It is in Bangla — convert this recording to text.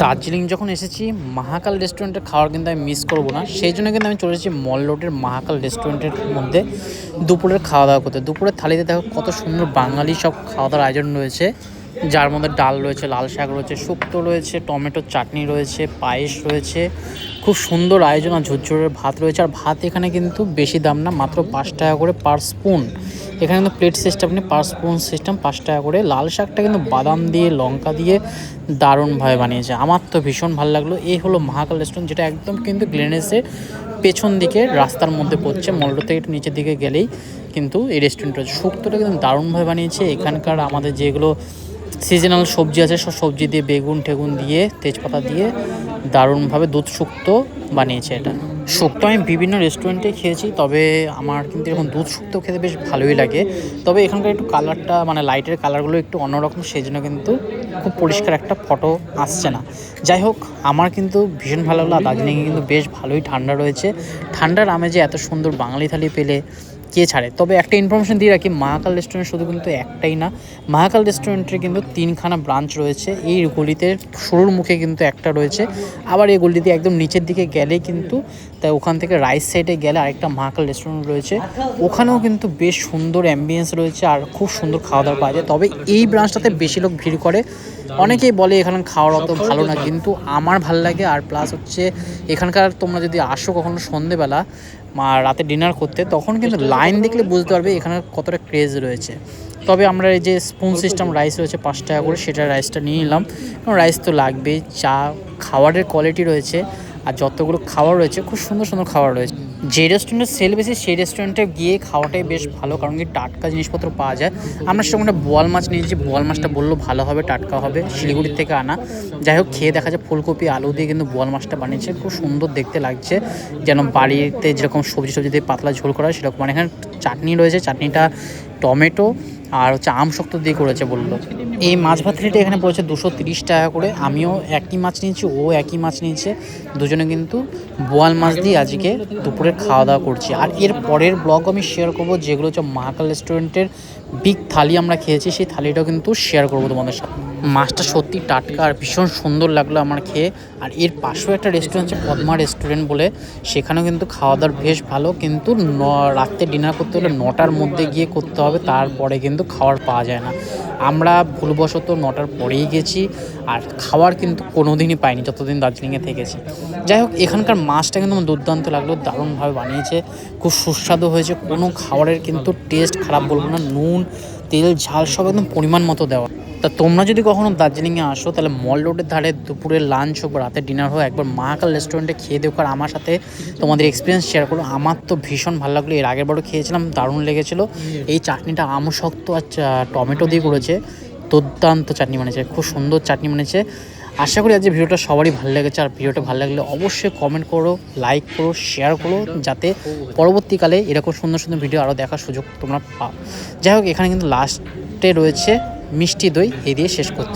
দার্জিলিং যখন এসেছি মহাকাল রেস্টুরেন্টের খাওয়ার কিন্তু আমি মিস করবো না, সেই জন্য কিন্তু আমি চলে এসেছি মল রোডের মহাকাল রেস্টুরেন্টের মধ্যে দুপুরের খাওয়া দাওয়া করতে। দুপুরের থালিতে দেখো কত সুন্দর বাঙালি সব খাওয়া দাওয়ার আয়োজন রয়েছে, যার মধ্যে ডাল রয়েছে, লাল শাক রয়েছে, শুক্তো রয়েছে, টমেটোর চাটনি রয়েছে, পায়েস রয়েছে, খুব সুন্দর আয়োজন। আর ঝুরঝুরের ভাত রয়েছে। আর ভাত এখানে কিন্তু বেশি দাম না, মাত্র 5 টাকা করে পার স্পুন। এখানে কিন্তু প্লেট সিস্টেম নেই, পার স্পুন সিস্টেম, 5 টাকা করে। লাল শাকটা কিন্তু বাদাম দিয়ে লঙ্কা দিয়ে দারুণভাবে বানিয়েছে, আমার তো ভীষণ ভালো লাগলো। এই হলো মহাকাল রেস্টুরেন্ট, যেটা একদম কিন্তু গ্লেনেসের পেছন দিকে রাস্তার মধ্যে পড়ছে। মলটা থেকে একটু নিচের দিকে গেলেই কিন্তু এই রেস্টুরেন্ট রয়েছে। শুক্তোটা কিন্তু দারুণভাবে বানিয়েছে। এখানকার আমাদের যেগুলো সিজনাল সবজি আছে সব সবজি দিয়ে, বেগুন টেগুন দিয়ে, তেজপাতা দিয়ে দারুণভাবে দুধ শুক্তো বানিয়েছে। এটা শুক্তো আমি বিভিন্ন রেস্টুরেন্টে খেয়েছি, তবে আমার কিন্তু এরকম দুধ শুক্তো খেতে বেশ ভালোই লাগে। তবে এখানকার একটু কালারটা, মানে লাইটের কালারগুলো একটু অন্যরকম, সেই জন্য কিন্তু খুব পরিষ্কার একটা ফটো আসছে না। যাই হোক, আমার কিন্তু ভীষণ ভালো লাগলো। দার্জিলিংয়ে কিন্তু বেশ ভালোই ঠান্ডা রয়েছে। ঠান্ডার আমেজে এত সুন্দর বাঙালি থালি পেলে কে ছাড়ে। তবে একটা ইনফরমেশন দিয়ে রাখি, মহাকাল রেস্টুরেন্ট শুধু কিন্তু একটাই না, মহাকাল রেস্টুরেন্টের কিন্তু 3খানা ব্রাঞ্চ রয়েছে। এই গলিতে শুরুর মুখে কিন্তু একটা রয়েছে, আবার এই গলিতে একদম নিচের দিকে গেলেই কিন্তু, তাই ওখান থেকে রাইট সাইডে গেলে আরেকটা মহাকাল রেস্টুরেন্ট রয়েছে। ওখানেও কিন্তু বেশ সুন্দর অ্যাম্বিয়েন্স রয়েছে আর খুব সুন্দর খাওয়া দাওয়া পাওয়া যায়। তবে এই ব্রাঞ্চটাতে বেশি লোক ভিড় করে। অনেকেই বলে এখানে খাওয়ার অত ভালো না, কিন্তু আমার ভালো লাগে। আর প্লাস হচ্ছে এখানকার, তোমরা যদি আসো কখনো সন্ধেবেলা রাতে ডিনার করতে, তখন কিন্তু লাইন দেখলে বুঝতে পারবে এখানে কতটা ক্রেজ রয়েছে। তবে আমরা এই যে স্পুন সিস্টেম রাইস রয়েছে 5 টাকা করে, সেটা রাইসটা নিয়ে নিলাম, কারণ রাইস তো লাগবেই। চা, খাবারের কোয়ালিটি রয়েছে, আর যতগুলো খাবার রয়েছে খুব সুন্দর সুন্দর খাবার রয়েছে। যে রেস্টুরেন্টে সেল বেশি সেই রেস্টুরেন্টে গিয়ে খাওয়াটাই বেশ ভালো, কারণ কি টাটকা জিনিসপত্র পাওয়া যায়। আমরা সেরকম একটা বোয়াল মাছ নিয়েছি, বোয়াল মাছটা বললো ভালো হবে, টাটকা হবে, শিলিগুড়ির থেকে আনা। যাই হোক, খেয়ে দেখা যায় ফুলকপি আলু দিয়ে কিন্তু বোয়াল মাছটা বানিয়েছে, খুব সুন্দর দেখতে লাগছে, যেন বাড়িতে যেরকম সবজি সবজি দিয়ে পাতলা ঝোল করা হয় সেরকম। মানে এখানে চাটনি রয়েছে, চাটনিটা টমেটো আর হচ্ছে আম শক্ত দিয়ে করেছে বললো। এই মাছ ভাতটা এখানে পড়েছে 230 টাকা করে। আমিও একই মাছ নিয়েছি, ও একই মাছ নিয়েছে, দুজনে কিন্তু বোয়াল মাছ দিয়ে আজকে দুপুরের খাওয়া দাওয়া করছি। আর এর পরের ব্লগ আমি শেয়ার করবো, যেগুলো হচ্ছে মহাকাল রেস্টুরেন্টের বিগ থালি আমরা খেয়েছি, সেই থালিটাও কিন্তু শেয়ার করবো তোমাদের সাথে। মাছটা সত্যি টাটকা আর ভীষণ সুন্দর লাগলো আমার খেয়ে। আর এর পাশেও একটা রেস্টুরেন্ট আছে পদ্মা রেস্টুরেন্ট বলে, সেখানেও কিন্তু খাওয়া দাওয়ার বেশ ভালো, কিন্তু রাত্রে ডিনার করতে হলে 9টার মধ্যে গিয়ে করতে হবে, তারপরে কিন্তু খাওয়ার পাওয়া যায় না। আমরা ভুলবশত 9টার পরেই গেছি, আর খাওয়ার কিন্তু কোনো দিনই পাইনি যতদিন দার্জিলিংয়ে থেকেছি। যাই হোক, এখানকার মাছটা কিন্তু আমার দুর্দান্ত লাগলো, দারুণভাবে বানিয়েছে, খুব সুস্বাদু হয়েছে। কোনো খাবারের কিন্তু টেস্ট খারাপ বলবো না, নুন তেল ঝাল সব একদম পরিমাণ মতো দেওয়া। তা তোমরা যদি কখনো দার্জিলিংয়ে আসো, তাহলে মল রোডের ধারে দুপুরের লাঞ্চ হোক বা রাতের ডিনার হোক, একবার মহাকাল রেস্টুরেন্টে খেয়ে দেখো, আর আমার সাথে তোমাদের এক্সপিরিয়েন্স শেয়ার করো। আমার তো ভীষণ ভালো লাগলো, এর আগের বারও খেয়েছিলাম, দারুণ লেগেছিলো। এই চাটনিটা আমু শক্ত আর টমেটো দিয়ে করেছে, দুর্দান্ত চাটনি বানিয়েছে, খুব সুন্দর চাটনি বানিয়েছে। আশা করি আজকে ভিডিওটা সবারই ভালো লেগেছে। আর ভিডিওটা ভালো লাগলে অবশ্যই কমেন্ট করো, লাইক করো, শেয়ার করো, যাতে পরবর্তীকালে এরকম সুন্দর সুন্দর ভিডিও আরও দেখার সুযোগ তোমরা পাও। যাই হোক, এখানে কিন্তু লাস্টে রয়েছে মিষ্টি দই, এই দিয়ে শেষ করছি।